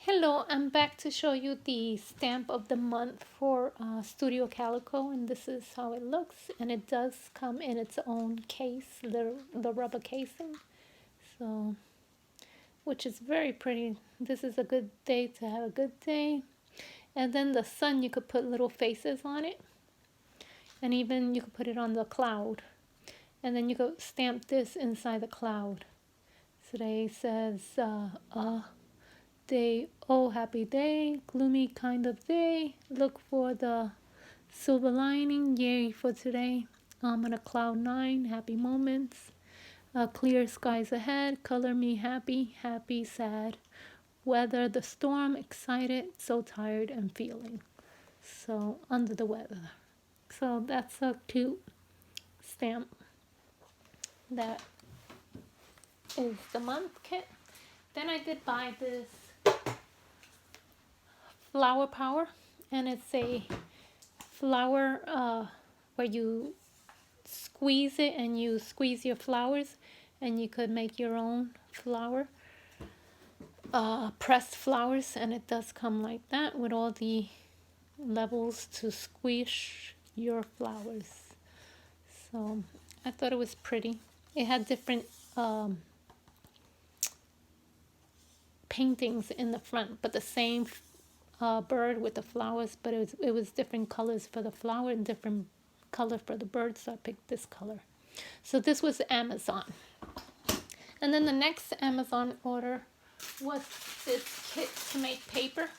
Hello, I'm back to show you the stamp of the month for Studio Calico, and this is how it looks. And it does come in its own case, the rubber casing, so which is very pretty. This is a good day to have a good day. And then the sun, you could put little faces on it, and even you could put it on the cloud, and then you could stamp this inside the cloud. Today says day, oh happy day, gloomy kind of day, look for the silver lining, yay for today, I'm on a cloud 9, happy moments, clear skies ahead, color me happy, happy, sad, weather the storm, excited, so tired and feeling, so under the weather. So that's a cute stamp. That is the month kit. Then I did buy this flower power, and it's a flower where you squeeze it and you squeeze your flowers, and you could make your own flower, pressed flowers, and it does come like that with all the levels to squish your flowers. So I thought it was pretty. It had different paintings in the front, but the same bird with the flowers, but it was different colors for the flower and different color for the bird, so I picked this color. So this was Amazon. And then the next Amazon order was this kit to make paper,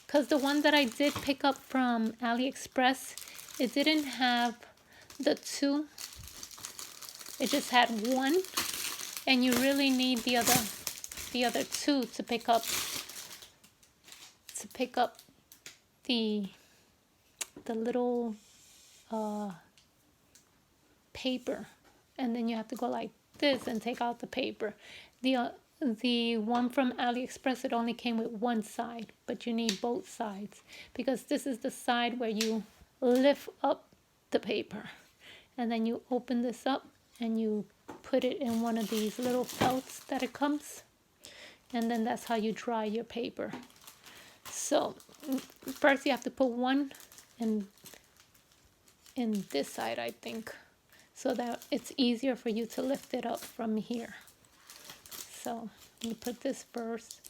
because the one that I did pick up from AliExpress, it didn't have the two, it just had one, and you really need the other two to pick up the little paper, and then you have to go like this and take out the paper. The one from AliExpress, it only came with one side, but you need both sides, because this is the side where you lift up the paper, and then you open this up and you put it in one of these little felts that it comes, and then that's how you dry your paper. So first you have to put one in this side, I think, so that it's easier for you to lift it up from here. So you put this first,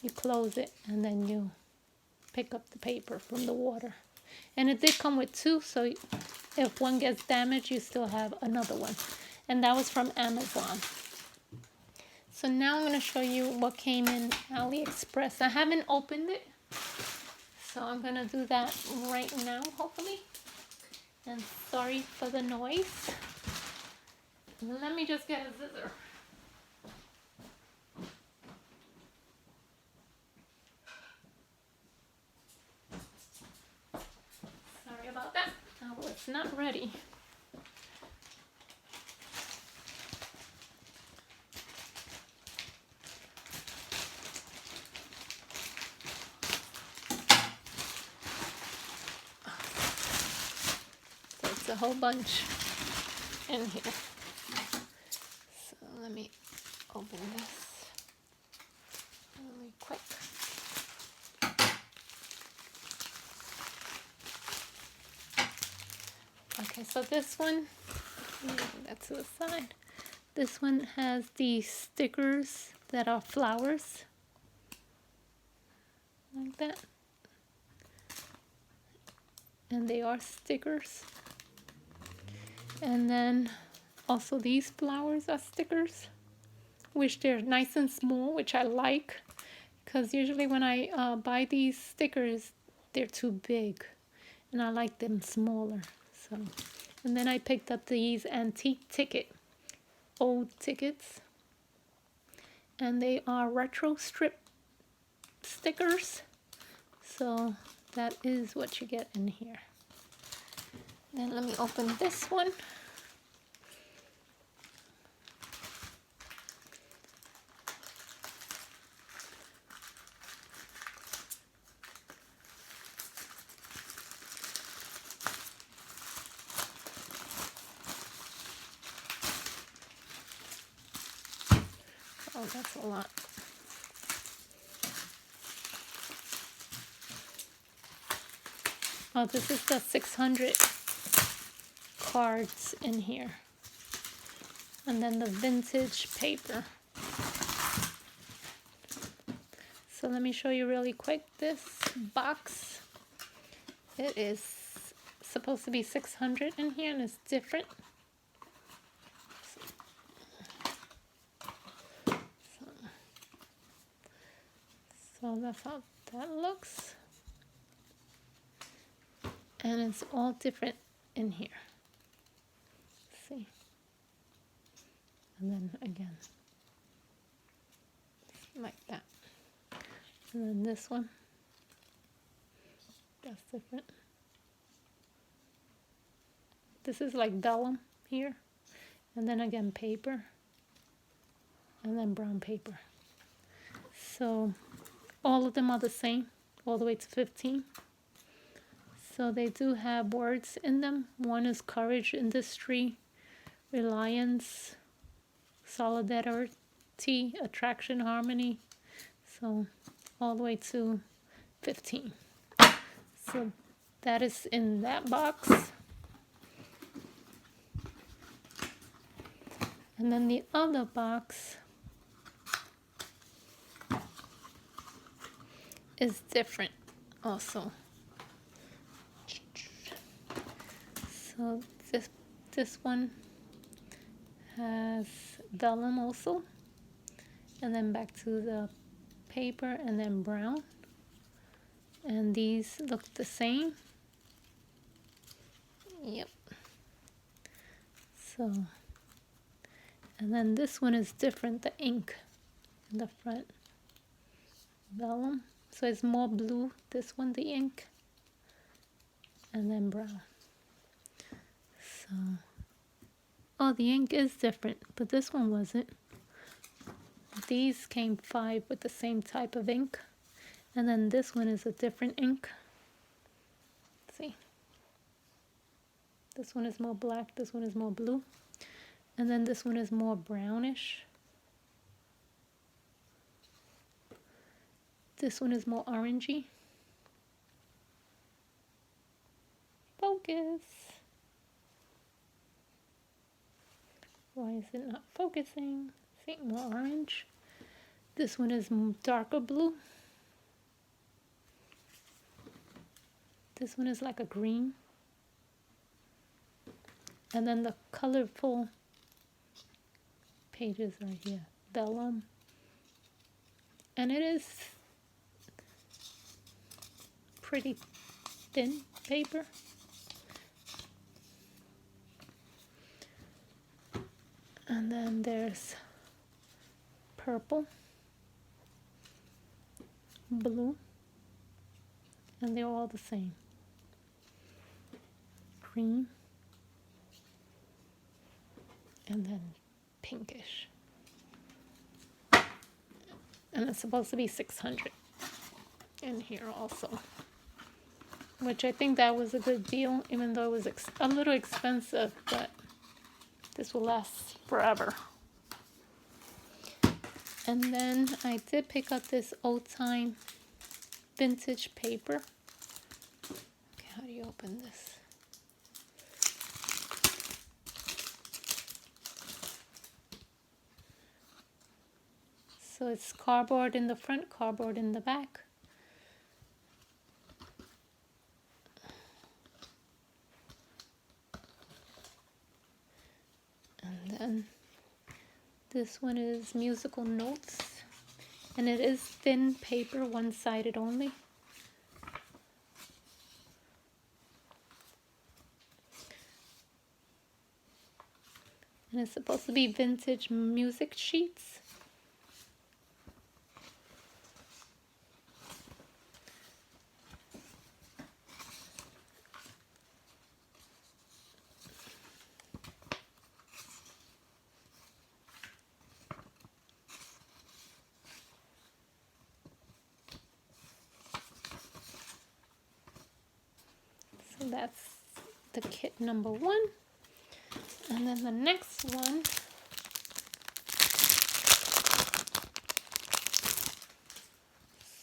you close it, and then you pick up the paper from the water. And it did come with two, so if one gets damaged, you still have another one. And that was from Amazon. So now I'm going to show you what came in AliExpress. I haven't opened it, so I'm going to do that right now, hopefully. And sorry for the noise. Let me just get a scissor. Sorry about that. I was not ready. So it's a whole bunch in here. So let me open this really quick. Okay, so this one, that's to the side. This one has these stickers that are flowers, like that. And they are stickers. And then also these flowers are stickers, which they're nice and small, which I like, because usually when I buy these stickers, they're too big, and I like them smaller. So, and then I picked up these antique old tickets, and they are retro strip stickers. So that is what you get in here. Then let me open this one. Oh, that's a lot. Oh, this is the 600 cards in here. And then the vintage paper. So let me show you really quick this box. It is supposed to be 600 in here and it's different. So that's how that looks. And it's all different in here. See? And then again, like that. And then this one, that's different. This is like vellum here. And then again, paper. And then brown paper. So all of them are the same, all the way to 15. So they do have words in them. One is courage, industry, reliance, solidarity, attraction, harmony. So all the way to 15. So that is in that box. And then the other box is different also. So this one has vellum also, and then back to the paper and then brown. And these look the same. Yep. So, and then this one is different, the ink in the front. Vellum. So it's more blue, this one, the ink. And then brown. So, oh, the ink is different, but this one wasn't. These came 5 with the same type of ink. And then this one is a different ink. See? This one is more black, this one is more blue. And then this one is more brownish. This one is more orangey. Focus. Why is it not focusing? See, more orange. This one is darker blue. This one is like a green. And then the colorful pages are here. Vellum. And it is pretty thin paper. And then there's purple, blue, and they're all the same. Green, and then pinkish. And it's supposed to be 600 in here also. Which I think that was a good deal, even though it was a little expensive, but this will last forever. And then I did pick up this old time vintage paper. Okay, how do you open this? So it's cardboard in the front, cardboard in the back. And then this one is musical notes, and it is thin paper, one-sided only. And it's supposed to be vintage music sheets. So that's the kit number 1. And then the next one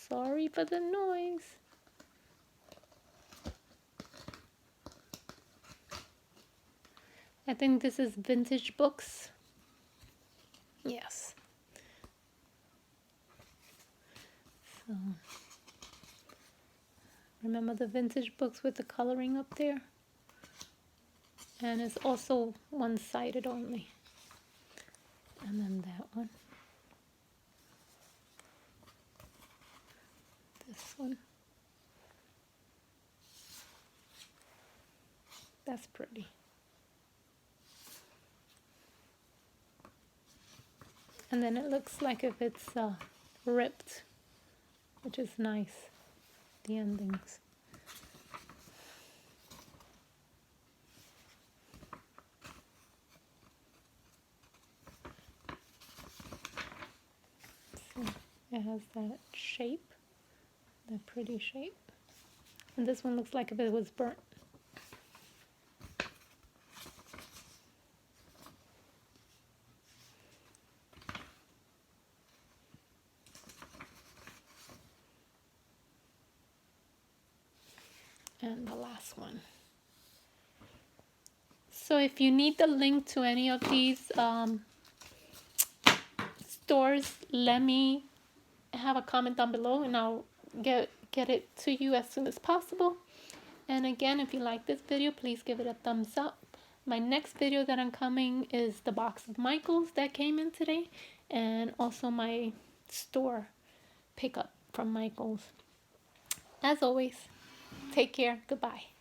sorry for the noise. I think this is vintage books. Yes. So remember the vintage books with the coloring up there? And it's also one-sided only. And then that one. This one. That's pretty. And then it looks like if it's ripped, which is nice, the endings. So it has that shape, that pretty shape. And this one looks like if it was burnt. And the last one. So if you need the link to any of these stores, let me have a comment down below and I'll get it to you as soon as possible. And again, if you like this video, please give it a thumbs up. My next video that I'm coming is the box of Michaels that came in today, and also my store pickup from Michaels. As always, take care. Goodbye.